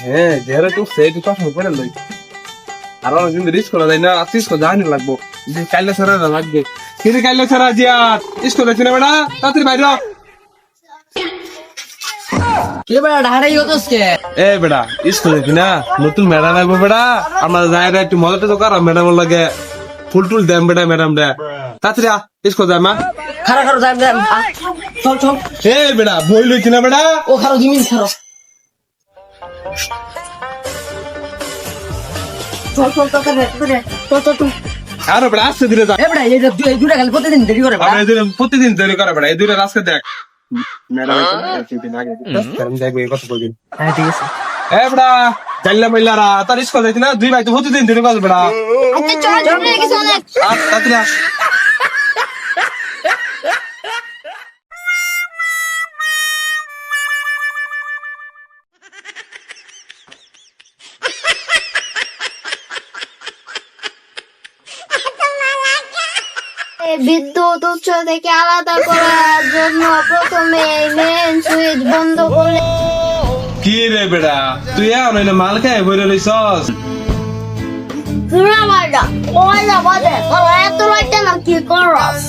হ্যাঁ যেরে তো সেটি তো করে লই আর কিন্তু রিস্ক করা যায় না আজকে তো জানি লাগবো যে কাইলে ছাড়া না লাগবে কিন্তু কাইলে ছাড়া জিয়া স্কুল আছে না বেটা তাড়াতাড়ি বাইরে কে বেড়া ঢাড়াই হতোসকে এ বেটা স্কুল আছে না নতুন ম্যাডাম লাগবে বেটা আমরা যাই রে একটু মজাটা তো করা ম্যাডাম লাগে ফুল টুল দেন বেটা ম্যাডাম রে তাড়াতাড়ি স্কুল যাই মা খারা খারো যাই চল চল এ বেটা বই লইছি না বেটা ও খারো জিমিন খারো চল চল চল চল আরে বেটা আস্তে ধীরে যা এ বেড়া এই দুটা খালি প্রতিদিন দেরি করে বেড়া আমরা প্রতিদিন দেরি করে বেটা এই দুইটা রাস্তা দেখ ম্যাডাম একদিন আগে কারণ দেখবে এই কথা বলবেন হ্যাঁ ঠিক আছে এ বেটা জানলা মাইলারা তার স্কুল যাইতি না দুই ভাই তো প্রতিদিন দেরি করে বেটা আচ্ছা চল চলে গেছে অনেক তাড়াতাড়ি আস বিদ্যুৎ উৎস থেকে আলাদা করার জন্য প্রথমে মেন সুইচ বন্ধ করে কি রে বেটা তুই এখন না মাল খাই বইরে লইছস পুরা মারডা ওয়ালা বাদে তোরা এত লাইট না কি করস